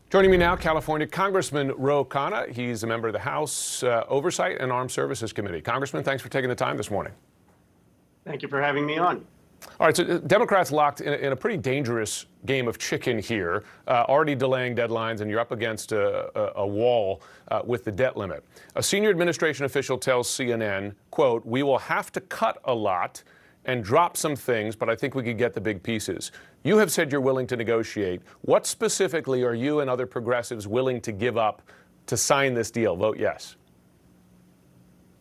Joining me now, California Congressman Khanna. He's a member of the House Oversight and Armed Services Committee. Congressman, thanks for taking the time this morning. Thank you for having me on. All right, so Democrats locked in a pretty dangerous game of chicken here, already delaying deadlines, and you're up against a wall with the debt limit. A senior administration official tells CNN, quote, "We will have to cut a lot and drop some things, but I think we could get the big pieces." You have said you're willing to negotiate. What specifically are you and other progressives willing to give up to sign this deal? Vote yes.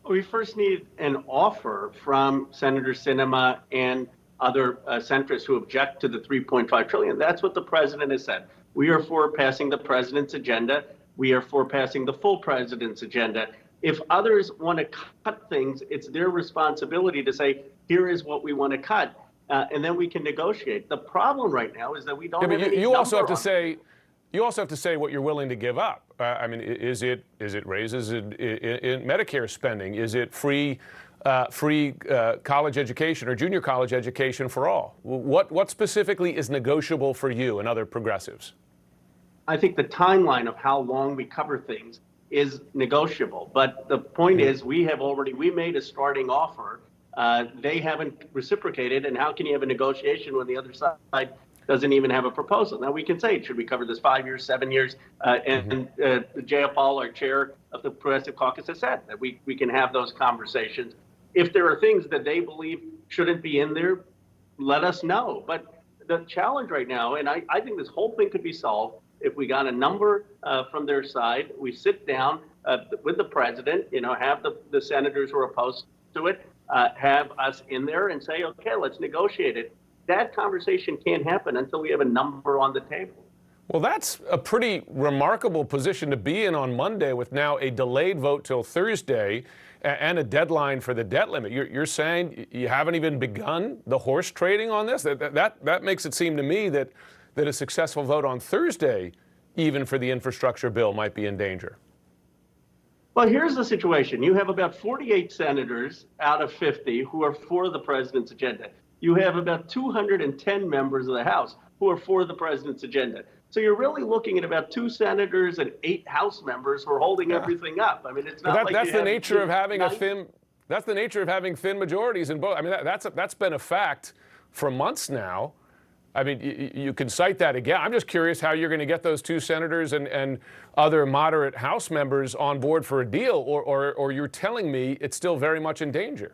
We first need an offer from Senator Sinema and other centrists who object to the $3.5 trillion. That's what the president has said. We are for passing the president's agenda. We are for passing the full president's agenda. If others want to cut things, it's their responsibility to say, here is what we want to cut, and then we can negotiate. The problem right now is that we don't have any you also have to say, you also have to say what you're willing to give up. I mean, is it raises in Medicare spending? Is it free college education or junior college education for all? What specifically is negotiable for you and other progressives? I think the timeline of how long we cover things is negotiable. But the point is, we made a starting offer. They haven't reciprocated. And how can you have a negotiation when the other side doesn't even have a proposal? Now, we can say, should we cover this 5 years, 7 years? Jay Paul, our chair of the Progressive Caucus, has said that we can have those conversations. If there are things that they believe shouldn't be in there, let us know. But the challenge right now, and I think this whole thing could be solved if we got a number from their side, we sit down with the president, have the senators who are opposed to it, have us in there and say, okay, let's negotiate it. That conversation can't happen until we have a number on the table. Well, that's a pretty remarkable position to be in on Monday, with now a delayed vote till Thursday and a deadline for the debt limit. You're saying you haven't even begun the horse trading on this? That makes it seem to me that a successful vote on Thursday, even for the infrastructure bill, might be in danger. Well, here's the situation. You have about 48 senators out of 50 who are for the president's agenda. You have about 210 members of the House who are for the president's agenda. So you're really looking at about 2 senators and 8 House members who are holding everything up. I mean, it's not that's the nature of having a thin. That's the nature of having thin majorities in both. I mean, that's been a fact for months now. I mean, you can cite that again. I'm just curious how you're going to get those 2 senators and other moderate House members on board for a deal, or you're telling me it's still very much in danger.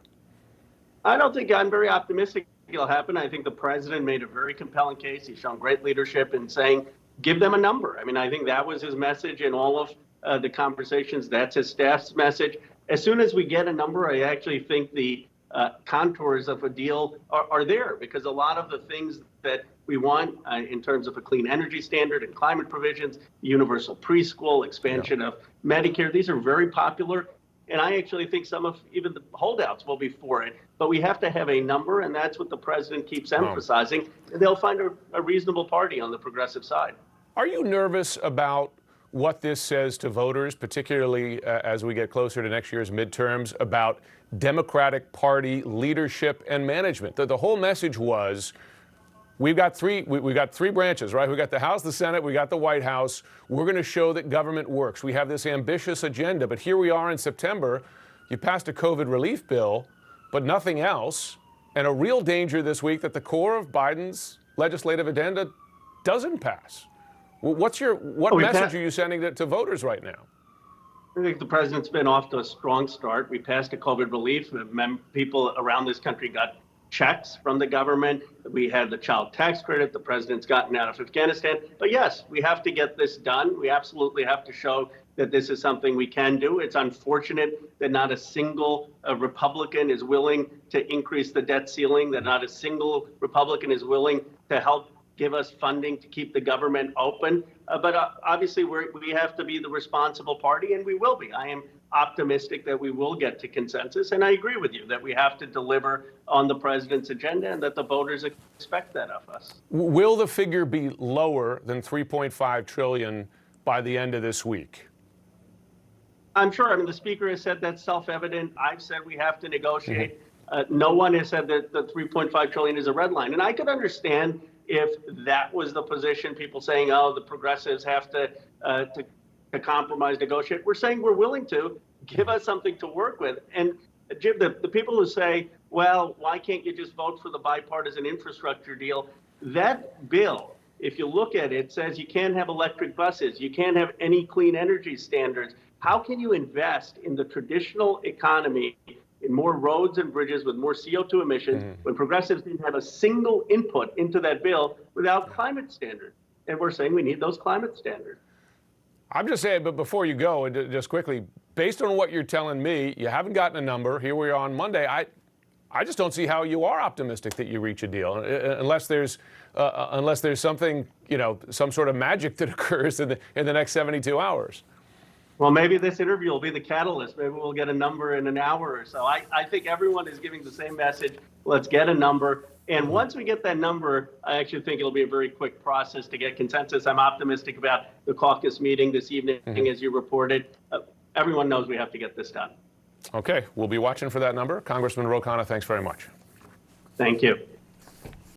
I don't think I'm very optimistic it'll happen. I think the president made a very compelling case. He's shown great leadership in saying, give them a number. I mean, I think that was his message in all of the conversations. That's his staff's message. As soon as we get a number, I actually think the contours of a deal are there, because a lot of the things that we want in terms of a clean energy standard and climate provisions, universal preschool, expansion of Medicare, these are very popular. And I actually think some of even the holdouts will be for it. But we have to have a number, and that's what the president keeps emphasizing. And they'll find a reasonable party on the progressive side. Are you nervous about what this says to voters, particularly as we get closer to next year's midterms, about Democratic Party leadership and management? The whole message was, we've got three branches, right? We got the House, the Senate, we got the White House. We're going to show that government works. We have this ambitious agenda, but here we are in September. You passed a COVID relief bill, but nothing else. And a real danger this week that the core of Biden's legislative agenda doesn't pass. What message are you sending to voters right now? I think the president's been off to a strong start. We passed a COVID relief. People around this country got checks from the government. We had the child tax credit the president's gotten out of Afghanistan. But yes, we have to get this done. We absolutely have to show that this is something we can do. It's unfortunate that not a single Republican is willing to increase the debt ceiling, that not a single Republican is willing to help give us funding to keep the government open. But obviously, we have to be the responsible party, and we will be. I am optimistic that we will get to consensus. And I agree with you that we have to deliver on the president's agenda and that the voters expect that of us. Will the figure be lower than $3.5 trillion by the end of this week? I'm sure. I mean, the speaker has said that's self-evident. I've said we have to negotiate. No one has said that the $3.5 trillion is a red line. And I could understand if that was the position, people saying, oh, the progressives have to compromise, negotiate. We're saying we're willing to. Give us something to work with. And Jim, the people who say, well, why can't you just vote for the bipartisan infrastructure deal? That bill, if you look at it, says you can't have electric buses, you can't have any clean energy standards. How can you invest in the traditional economy in more roads and bridges with more CO2 emissions when progressives didn't have a single input into that bill without climate standards? And we're saying we need those climate standards. I'm just saying, but before you go, and just quickly, based on what you're telling me, you haven't gotten a number. Here we are on Monday. I just don't see how you are optimistic that you reach a deal, unless there's something, some sort of magic that occurs in the next 72 hours. Well, maybe this interview will be the catalyst. Maybe we'll get a number in an hour or so. I think everyone is giving the same message. Let's get a number. And once we get that number, I actually think it'll be a very quick process to get consensus. I'm optimistic about the caucus meeting this evening, as you reported. Everyone knows we have to get this done. Okay, we'll be watching for that number. Congressman Khanna, thanks very much. Thank you.